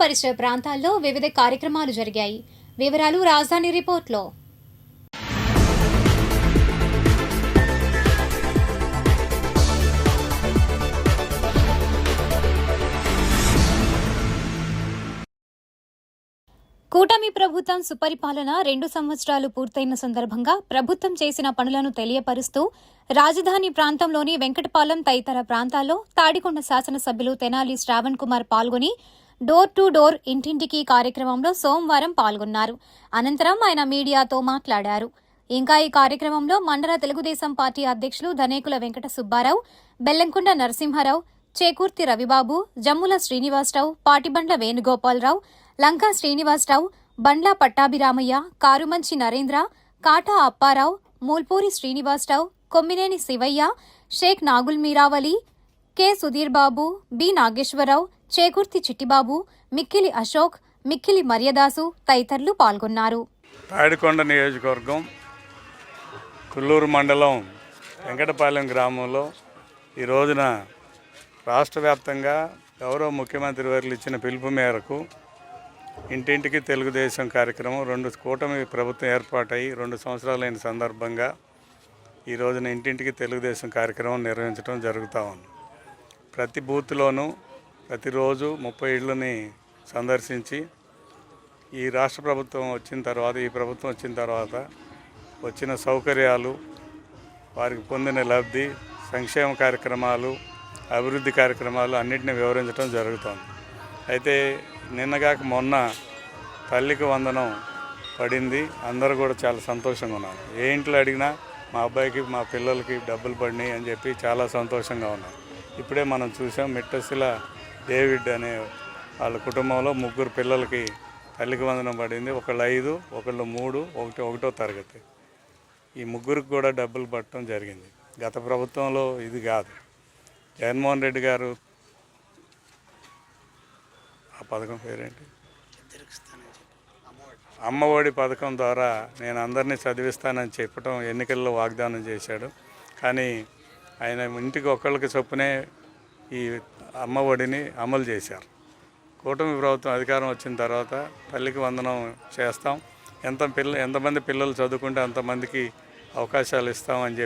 పరిసర ప్రాంతాల్లో వివిధ కార్యక్రమాలు జరిగాయి. వివరాలు రాజధాని రిపోర్ట్లో. కూటమి ప్రభుత్వం సుపరిపాలన 2 సంవత్సరాలు పూర్తయిన సందర్భంగా ప్రభుత్వం చేసిన పనులను తెలియపరుస్తూ రాజధాని ప్రాంతంలోని వెంకటపాలెం తదితర ప్రాంతాల్లో తాడికొండ శాసనసభ్యులు తెనాలి శ్రావణ్ కుమార్ పాల్గొని డోర్ టు డోర్ ఇంటింటికి కార్యక్రమంలో సోమవారం పాల్గొన్నారు. అనంతరం ఆయన మీడియాతో మాట్లాడారు. ఇంకా ఈ కార్యక్రమంలో మండల తెలుగుదేశం పార్టీ అధ్యక్షులు ధనేకుల వెంకట సుబ్బారావు, బెల్లంకొండ నరసింహారావు, చేకూర్తి రవిబాబు, జమ్ముల శ్రీనివాసరావు, పాటిబండ్ల వేణుగోపాలరావు, లంకా శ్రీనివాసరావు, బండ్ల పట్టాభిరామయ్య, కారుమంచి నరేంద్ర, కాటా అప్పారావు, మూల్పూరి శ్రీనివాసరావు, కొమ్మినేని శివయ్య, షేక్ నాగుల్ మీరావలి, కె సుధీర్ బాబు, బి నాగేశ్వరరావు, చేకూర్తి చిట్టిబాబు, మిక్కిలి అశోక్, మిక్కిలి మర్యాదాసు తదితరులు పాల్గొన్నారు. తాడికొండ నియోజకవర్గం కుల్లూరు మండలం వెంకటపాలెం గ్రామంలో ఈ రోజున రాష్ట్ర వ్యాప్తంగా గౌరవ ముఖ్యమంత్రి వర్యులు ఇచ్చిన పిలుపు మేరకు ఇంటింటికి తెలుగుదేశం కార్యక్రమం 2 కూటమి ప్రభుత్వం ఏర్పాటై 2 సంవత్సరాలైన సందర్భంగా ఈ రోజున ఇంటింటికి తెలుగుదేశం కార్యక్రమం నిర్వహించడం జరుగుతూ ఉంది. ప్రతి బూత్లోనూ ప్రతిరోజు 30 ఇళ్లని సందర్శించి ఈ రాష్ట్ర ప్రభుత్వం వచ్చిన తర్వాత, ఈ ప్రభుత్వం వచ్చిన తర్వాత వచ్చిన సౌకర్యాలు, వారికి పొందిన లబ్ధి, సంక్షేమ కార్యక్రమాలు, అభివృద్ధి కార్యక్రమాలు అన్నింటినీ వివరించడం జరుగుతుంది. అయితే నిన్నగాక మొన్న తల్లికి వందనం పడింది. అందరూ కూడా చాలా సంతోషంగా ఉన్నారు. ఏ ఇంట్లో అడిగినా మా అబ్బాయికి, మా పిల్లలకి డబ్బులు పడినాయి అని చెప్పి చాలా సంతోషంగా ఉన్నారు. ఇప్పుడే మనం చూసాం, మిట్టసిల డేవిడ్ అనే వాళ్ళ కుటుంబంలో 3 పిల్లలకి తల్లికి వందనం పడింది. ఒకళ్ళు 5, ఒకళ్ళు 3, ఒకటో తరగతి. ఈ 3కి కూడా డబ్బులు పడటం జరిగింది. గత ప్రభుత్వంలో ఇది కాదు. జగన్మోహన్ రెడ్డి గారు ఆ పథకం పేరేంటి, అమ్మఒడి పథకం ద్వారా నేను అందరినీ చదివిస్తానని చెప్పడం ఎన్నికల్లో వాగ్దానం చేశాడు. కానీ ఆయన ఇంటికి ఒకళ్ళకి చొప్పునే ఈ అమ్మఒడిని అమలు చేశారు. కూటమి ప్రభుత్వం అధికారం వచ్చిన తర్వాత తల్లికి వందనం చేస్తాం, ఎంతమంది పిల్లలు చదువుకుంటే అంతమందికి అవకాశాలు ఇస్తామని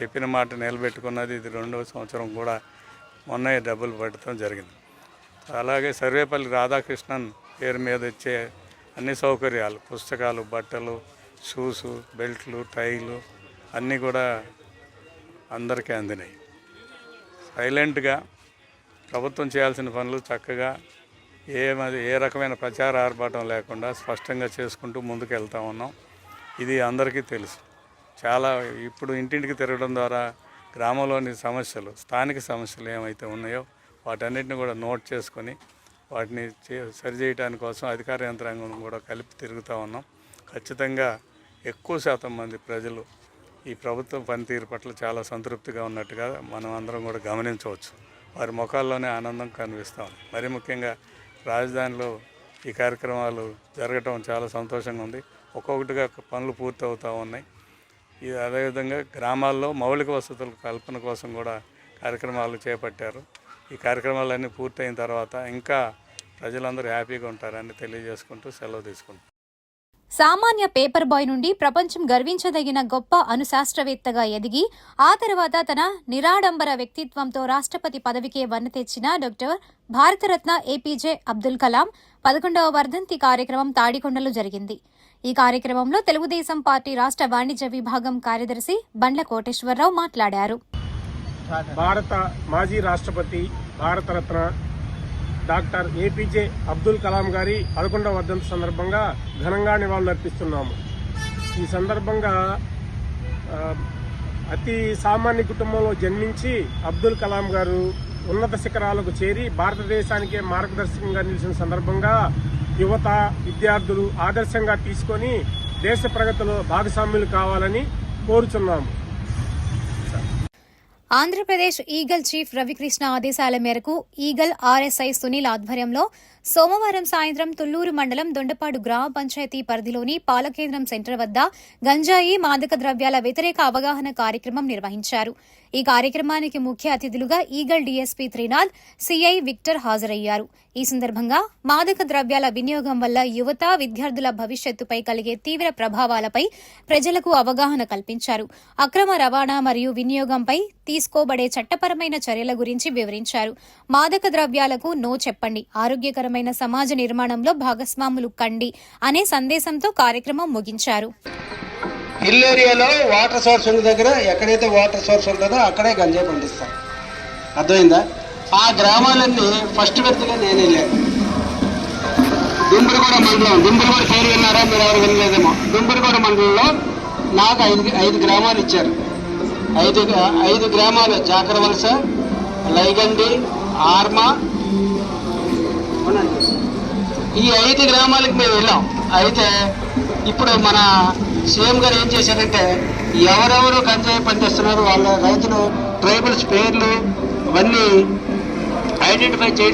చెప్పిన మాట నిలబెట్టుకున్నది. ఇది 2వ సంవత్సరం కూడా మొన్న డబ్బులు పడటం జరిగింది. అలాగే సర్వేపల్లి రాధాకృష్ణన్ పేరు మీద వచ్చే అన్ని సౌకర్యాలు, పుస్తకాలు, బట్టలు, షూసు, బెల్ట్లు, టైలు అన్నీ కూడా అందరికీ అందినాయి. సైలెంట్గా ప్రభుత్వం చేయాల్సిన పనులు చక్కగా ఏ రకమైన ప్రచార ఆర్భాటం లేకుండా స్పష్టంగా చేసుకుంటూ ముందుకు వెళ్తూ ఉన్నాం. ఇది అందరికీ తెలుసు. ఇప్పుడు ఇంటింటికి తిరగడం ద్వారా గ్రామంలోని సమస్యలు, స్థానిక సమస్యలు ఏమైతే ఉన్నాయో వాటన్నిటిని కూడా నోట్ చేసుకొని వాటిని సరిచేయడానికి కోసం అధికార యంత్రాంగం కూడా కలిపి తిరుగుతూ ఉన్నాం. ఖచ్చితంగా ఎక్కువ శాతం మంది ప్రజలు ఈ ప్రభుత్వం పనితీరు పట్ల చాలా సంతృప్తిగా ఉన్నట్టుగా మనం అందరం కూడా గమనించవచ్చు. వారి ముఖాల్లోనే ఆనందం కనిపిస్తాం. మరీ ముఖ్యంగా రాజధానిలో ఈ కార్యక్రమాలు జరగటం చాలా సంతోషంగా ఉంది. ఒక్కొక్కటిగా పనులు పూర్తి అవుతూ ఉన్నాయి. అదేవిధంగా గ్రామాల్లో మౌలిక వసతుల కల్పన కోసం కూడా కార్యక్రమాలు చేపట్టారు. ఈ కార్యక్రమాలన్నీ పూర్తయిన తర్వాత ఇంకా ప్రజలందరూ హ్యాపీగా ఉంటారని తెలియజేసుకుంటూ సెలవు తీసుకుంటాం. సామాన్య పేపర్ బాయ్ నుండి ప్రపంచం గర్వించదగిన గొప్ప అణుశాస్త్రవేత్తగా ఎదిగి ఆ తర్వాత తన నిరాడంబర వ్యక్తిత్వంతో రాష్ట్రపతి పదవికే వన్నె తెచ్చిన డాక్టర్ భారతరత్న ఏపీజే అబ్దుల్ కలాం 11వ వర్ధంతి కార్యక్రమం తాడికొండలో జరిగింది. ఈ కార్యక్రమంలో తెలుగుదేశం పార్టీ రాష్ట్ర వాణిజ్య విభాగం కార్యదర్శి బండ్ల కోటేశ్వరరావు మాట్లాడారు. భారత మాజీ రాష్ట్రపతి భారతరత్న డాక్టర్ ఏపీజే అబ్దుల్ కలాం గారి 11వ వర్ధంతి సందర్భంగా ఘనంగా నివాళులర్పిస్తున్నాము. ఈ సందర్భంగా అతి సామాన్య కుటుంబంలో జన్మించి అబ్దుల్ కలాం గారు ఉన్నత శిఖరాలకు చేరి భారతదేశానికే మార్గదర్శకంగా నిలిచిన సందర్భంగా యువత, విద్యార్థులు ఆదర్శంగా తీసుకొని దేశ ప్రగతిలో భాగస్వాములు కావాలని కోరుచున్నాము. ఆంధ్రప్రదేశ్ ఈగల్ చీఫ్ రవికృష్ణ ఆదేశాల మేరకు ఈగల్ ఆర్ఎస్ఐ సునీల్ ఆధ్వర్యంలో సోమవారం సాయంత్రం తుళ్లూరు మండలం దొండపాడు గ్రామ పంచాయతీ పరిధిలోని పాలకేంద్రం సెంటర్ వద్ద గంజాయి మాదక ద్రవ్యాల వ్యతిరేక అవగాహన కార్యక్రమం నిర్వహించారు. ఈ కార్యక్రమానికి ముఖ్య అతిథులుగా eagle DSP Trinath, CI Victor హాజరయ్యారు. ఈ సందర్భంగా మాదక ద్రవ్యాల వినియోగం వల్ల యువత, విద్యార్థుల భవిష్యత్తుపై కలిగే తీవ్ర ప్రభావాలపై ప్రజలకు అవగాహన కల్పించారు. అక్రమ రవాణా మరియు వినియోగంపై తీసుకోబడే చట్టపరమైన చర్యల గురించి వివరించారు. మాదక ద్రవ్యాలకు నో చెప్పండి, ఆరోగ్యకరమైన సమాజ నిర్మాణంలో భాగస్వాములు కండి అనే సందేశంతో కార్యక్రమం ముగించారు. హిల్ ఏరియాలో వాటర్ సోర్స్ ఉన్న దగ్గర ఎక్కడైతే వాటర్ సోర్స్ ఉంటుందో అక్కడే గంజాయి పండిస్తాం. అర్థమైందా? ఆ గ్రామాలన్నీ ఫస్ట్ విడతగా నేను వెళ్ళాను. దుంబురుగూడ మండలం, దుంబురుగూడ పేరు విన్నారా మీరు? ఎవరు వినలేదేమో. దుంబురుగూడ మండలంలో నాకు ఐదు గ్రామాలు ఇచ్చారు. ఐదు గ్రామాలు జాకరవలస, లైగండి, ఆర్మ. ఈ 5 గ్రామాలకు మేము వెళ్ళాం. అయితే ఇప్పుడు మన సీఎం గారు ఏం చేశారంటే ఎవరెవరు గంజాయి పండిస్తున్నారు వాళ్ళ రైతులు ట్రైబల్స్ పేర్లు అవన్నీ ఐడెంటిఫై చేయడం